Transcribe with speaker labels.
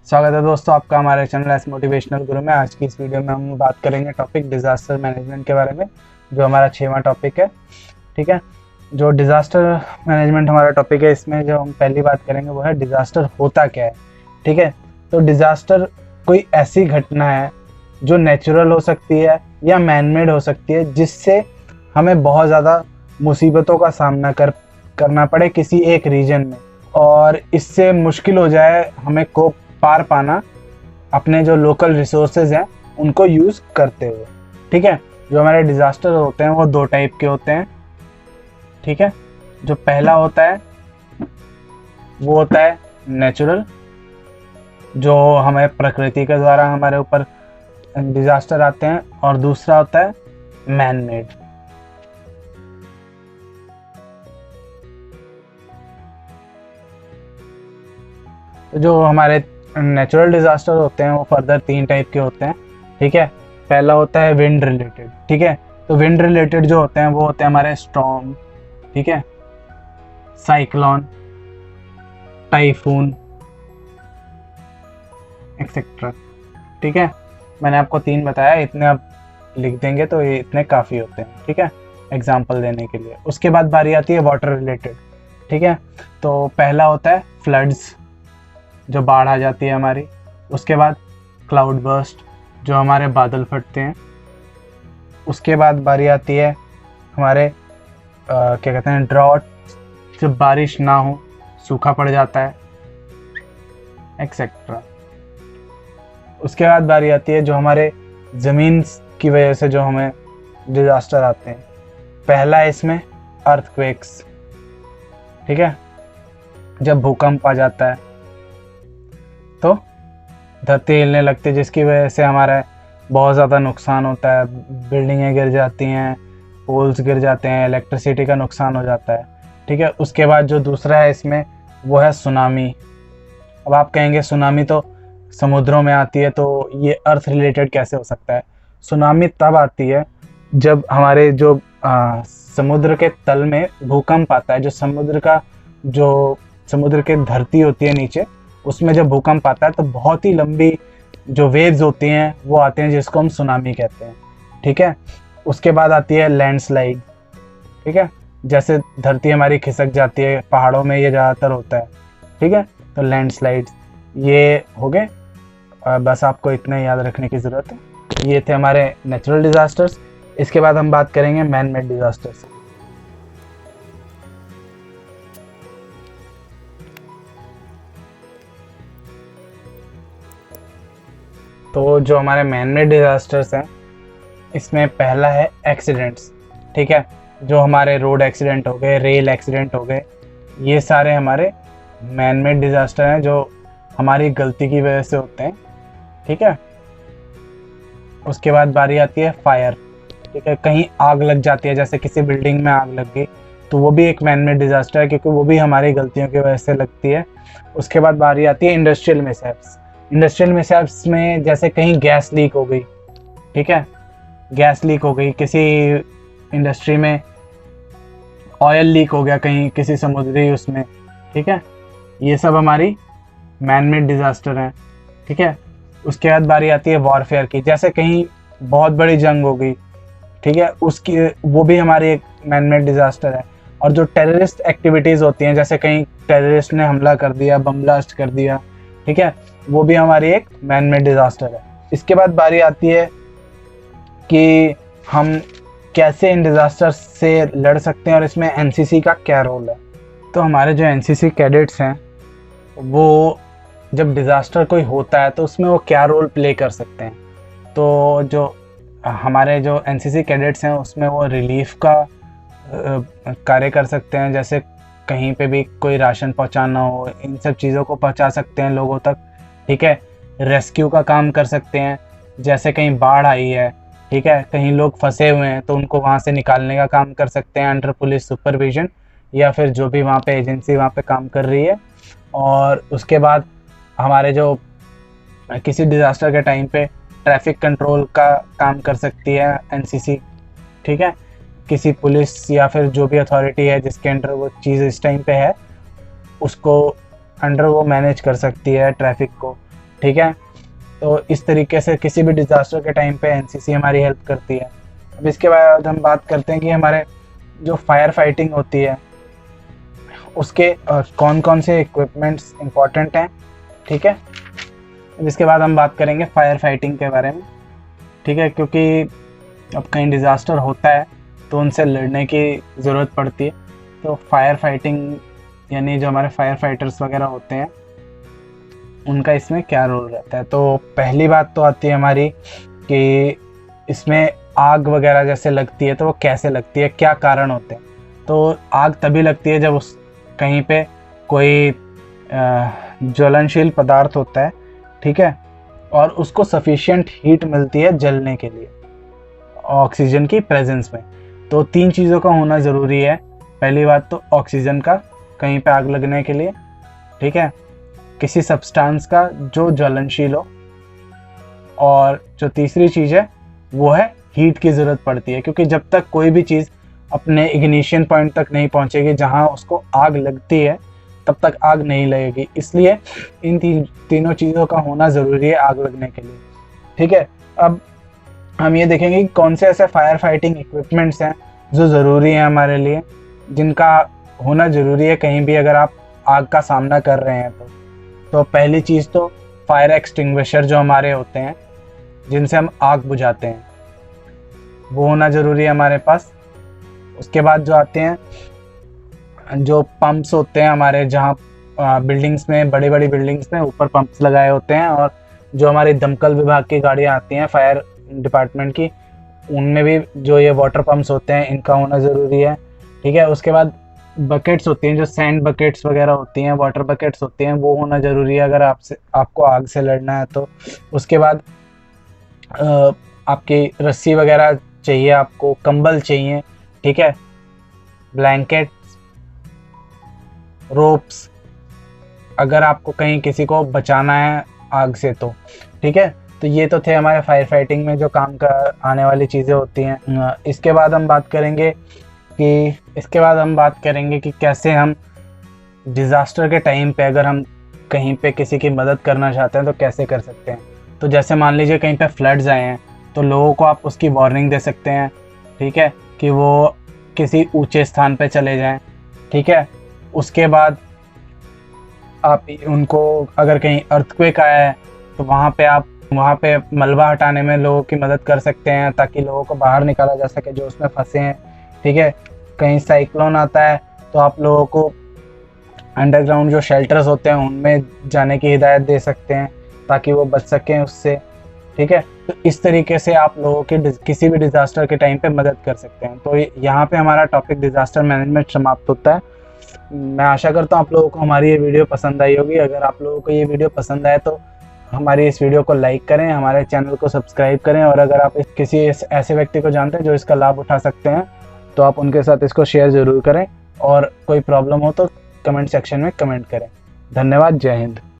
Speaker 1: स्वागत है दोस्तों आपका हमारे चैनल एस मोटिवेशनल गुरु में। आज की इस वीडियो में हम बात करेंगे टॉपिक डिज़ास्टर मैनेजमेंट के बारे में, जो हमारा 6वां टॉपिक है। ठीक है, जो डिज़ास्टर मैनेजमेंट हमारा टॉपिक है, इसमें जो हम पहली बात करेंगे वो है डिज़ास्टर होता क्या है। ठीक है, तो डिज़ास्टर कोई ऐसी घटना है जो नेचुरल हो सकती है या मैनमेड हो सकती है, जिससे हमें बहुत ज़्यादा मुसीबतों का सामना करना पड़े किसी एक रीजन में, और इससे मुश्किल हो जाए हमें को पार पाना अपने जो लोकल रिसोर्सेज हैं उनको यूज़ करते हुए। ठीक है, जो हमारे डिज़ास्टर होते हैं वो 2 टाइप के होते हैं। ठीक है, जो पहला होता है वो होता है नेचुरल, जो हमें प्रकृति के द्वारा हमारे ऊपर डिज़ास्टर आते हैं, और दूसरा होता है मैन मेड। जो हमारे नेचुरल डिज़ास्टर होते हैं वो फर्दर 3 टाइप के होते हैं। ठीक है, पहला होता है विंड रिलेटेड। ठीक है, तो विंड रिलेटेड जो होते हैं वो होते हैं हमारे स्टॉर्म, ठीक है, साइक्लोन, टाइफून एक्सेट्रा। ठीक है, मैंने आपको 3 बताया, इतने आप लिख देंगे तो ये इतने काफ़ी होते हैं। ठीक है, एग्जाम्पल देने के लिए। उसके बाद बारी आती है वाटर रिलेटेड। ठीक है, तो पहला होता है फ्लड्स, जो बाढ़ आ जाती है हमारी। उसके बाद क्लाउड बर्स्ट, जो हमारे बादल फटते हैं। उसके बाद बारी आती है हमारे क्या कहते हैं, ड्रॉट, जब बारिश ना हो सूखा पड़ जाता है एक्सेट्रा। उसके बाद बारी आती है जो हमारे ज़मीन की वजह से जो हमें डिज़ास्टर आते हैं। पहला है इसमें अर्थक्वेक्स। ठीक है, जब भूकंप आ जाता है तो धरती हिलने लगती है, जिसकी वजह से हमारा बहुत ज़्यादा नुकसान होता है। बिल्डिंगें गिर जाती हैं, पोल्स गिर जाते हैं, इलेक्ट्रिसिटी का नुकसान हो जाता है। ठीक है, उसके बाद जो दूसरा है इसमें वो है सुनामी। अब आप कहेंगे सुनामी तो समुद्रों में आती है, तो ये अर्थ रिलेटेड कैसे हो सकता है। सुनामी तब आती है जब हमारे जो समुद्र के तल में भूकंप आता है। जो समुद्र के धरती होती है नीचे, उसमें जब भूकंप आता है तो बहुत ही लंबी जो वेव्स होती हैं वो आते हैं, जिसको हम सुनामी कहते हैं। ठीक है, उसके बाद आती है लैंडस्लाइड। ठीक है, जैसे धरती हमारी खिसक जाती है, पहाड़ों में ये ज़्यादातर होता है। ठीक है, तो लैंडस्लाइड ये हो गए। बस आपको इतना याद रखने की ज़रूरत है। ये थे हमारे नेचुरल डिज़ास्टर्स। इसके बाद हम बात करेंगे मैन मेड डिज़ास्टर्स। तो जो हमारे मैन मेड डिज़ास्टर्स हैं, इसमें पहला है एक्सीडेंट्स। ठीक है, जो हमारे रोड एक्सीडेंट हो गए, रेल एक्सीडेंट हो गए, ये सारे हमारे मैन मेड डिज़ास्टर हैं, जो हमारी गलती की वजह से होते हैं। ठीक है, उसके बाद बारी आती है फायर। ठीक है, कहीं आग लग जाती है, जैसे किसी बिल्डिंग में आग लग गई, तो वो भी एक मैन मेड डिज़ास्टर है, क्योंकि वो भी हमारी गलतियों की वजह से लगती है। उसके बाद बारी आती है इंडस्ट्रियल मिसहैप्स। इंडस्ट्रियल मिसहैप्स में जैसे कहीं गैस लीक हो गई। ठीक है, गैस लीक हो गई किसी इंडस्ट्री में, ऑयल लीक हो गया कहीं किसी समुद्री उसमें। ठीक है, ये सब हमारी मैन मेड डिज़ास्टर हैं। ठीक है, उसके बाद बारी आती है वॉरफेयर की, जैसे कहीं बहुत बड़ी जंग हो गई। ठीक है, उसकी वो भी हमारी एक मैन मेड डिज़ास्टर है। और जो टेररिस्ट एक्टिविटीज़ होती हैं, जैसे कहीं टेररिस्ट ने हमला कर दिया, बम ब्लास्ट कर दिया, ठीक है, वो भी हमारी एक मैन मेड डिज़ास्टर है। इसके बाद बारी आती है कि हम कैसे इन डिज़ास्टर से लड़ सकते हैं, और इसमें एनसीसी का क्या रोल है। तो हमारे जो एनसीसी कैडेट्स हैं, वो जब डिज़ास्टर कोई होता है तो उसमें वो क्या रोल प्ले कर सकते हैं। तो जो हमारे जो एनसीसी कैडेट्स हैं, उसमें वो रिलीफ का कार्य कर सकते हैं। जैसे कहीं पे भी कोई राशन पहुंचाना हो, इन सब चीज़ों को पहुंचा सकते हैं लोगों तक। ठीक है, रेस्क्यू का काम कर सकते हैं, जैसे कहीं बाढ़ आई है, ठीक है, कहीं लोग फंसे हुए हैं तो उनको वहाँ से निकालने का काम कर सकते हैं अंडर पुलिस सुपरविजन, या फिर जो भी वहाँ पे एजेंसी वहाँ पे काम कर रही है। और उसके बाद हमारे जो किसी डिज़ास्टर के टाइम पे ट्रैफिक कंट्रोल का काम कर सकती है एनसीसी। ठीक है, किसी पुलिस या फिर जो भी अथॉरिटी है जिसके अंडर वो चीज़ इस टाइम पे है, उसको अंडर वो मैनेज कर सकती है ट्रैफिक को। ठीक है। तो इस तरीके से किसी भी डिज़ास्टर के टाइम पे एनसीसी हमारी हेल्प करती है। अब इसके बाद हम बात करते हैं कि हमारे जो फायर फाइटिंग होती है उसके कौन कौन से इक्विपमेंट्स इंपॉर्टेंट हैं, ठीक है। अब इसके बाद हम बात करेंगे फायर फाइटिंग के बारे में, ठीक है, क्योंकि अब कहीं डिज़ास्टर होता है तो उनसे लड़ने की ज़रूरत पड़ती है। तो फायर फाइटिंग यानी जो हमारे फायर फाइटर्स वगैरह होते हैं उनका इसमें क्या रोल रहता है। तो पहली बात तो आती है हमारी कि इसमें आग वगैरह जैसे लगती है तो वो कैसे लगती है, क्या कारण होते हैं। तो आग तभी लगती है जब उस कहीं पे कोई ज्वलनशील पदार्थ होता है, ठीक है, और उसको सफिशिएंट हीट मिलती है जलने के लिए ऑक्सीजन की प्रेजेंस में। तो 3 चीज़ों का होना ज़रूरी है। पहली बात तो ऑक्सीजन का कहीं पे आग लगने के लिए, ठीक है, किसी सब्सटेंस का जो ज्वलनशील हो, और जो तीसरी चीज़ है वो है हीट की ज़रूरत पड़ती है, क्योंकि जब तक कोई भी चीज़ अपने इग्निशन पॉइंट तक नहीं पहुंचेगी जहां उसको आग लगती है तब तक आग नहीं लगेगी। इसलिए इन तीनों चीज़ों का होना ज़रूरी है आग लगने के लिए, ठीक है। अब हम ये देखेंगे कि कौन से ऐसे फायर फाइटिंग इक्विपमेंट्स हैं जो ज़रूरी हैं हमारे लिए, जिनका होना ज़रूरी है कहीं भी अगर आप आग का सामना कर रहे हैं तो पहली चीज़ तो फायर एक्सटिंग्विशर जो हमारे होते हैं जिनसे हम आग बुझाते हैं, वो होना ज़रूरी है हमारे पास। उसके बाद जो आते हैं जो पंप्स होते हैं हमारे, जहाँ बिल्डिंग्स में, बड़ी बड़ी बिल्डिंग्स में ऊपर पंप्स लगाए होते हैं, और जो हमारी दमकल विभाग की गाड़ियाँ आती हैं फायर डिपार्टमेंट की, उनमें भी जो ये वाटर पंप्स होते हैं इनका होना ज़रूरी है, ठीक है। उसके बाद बकेट्स होती हैं, जो सैंड बकेट्स वगैरह होती हैं, वाटर बकेट्स होती हैं, वो होना ज़रूरी है अगर आपको आग से लड़ना है तो। उसके बाद आपकी रस्सी वगैरह चाहिए, आपको कंबल चाहिए, ठीक है, ब्लैंकेट, रोप्स, अगर आपको कहीं किसी को बचाना है आग से तो, ठीक है। तो ये तो थे हमारे फायर फाइटिंग में जो काम का आने वाली चीज़ें होती हैं। इसके बाद हम बात करेंगे कि कैसे हम डिज़ास्टर के टाइम पे अगर हम कहीं पे किसी की मदद करना चाहते हैं तो कैसे कर सकते हैं। तो जैसे मान लीजिए कहीं पे फ्लड्स आए हैं तो लोगों को आप उसकी वार्निंग दे सकते हैं, ठीक है, कि वो किसी ऊंचे स्थान पे चले जाएं, ठीक है। उसके बाद आप उनको, अगर कहीं अर्थक्वेक आया है तो वहाँ पे मलबा हटाने में लोगों की मदद कर सकते हैं ताकि लोगों को बाहर निकाला जा सके जो उसमें फंसे हैं, ठीक है। कहीं साइक्लोन आता है तो आप लोगों को अंडरग्राउंड जो शेल्टर्स होते हैं उनमें जाने की हिदायत दे सकते हैं ताकि वो बच सकें उससे, ठीक है। तो इस तरीके से आप लोगों के किसी भी डिज़ास्टर के टाइम पे मदद कर सकते हैं। तो यहाँ पे हमारा टॉपिक डिज़ास्टर मैनेजमेंट समाप्त होता है। मैं आशा करता हूँ आप लोगों को हमारी ये वीडियो पसंद आई होगी। अगर आप लोगों को ये वीडियो पसंद आए तो हमारी इस वीडियो को लाइक करें, हमारे चैनल को सब्सक्राइब करें, और अगर आप किसी ऐसे व्यक्ति को जानते हैं जो इसका लाभ उठा सकते हैं तो आप उनके साथ इसको शेयर ज़रूर करें, और कोई प्रॉब्लम हो तो कमेंट सेक्शन में कमेंट करें। धन्यवाद। जय हिंद।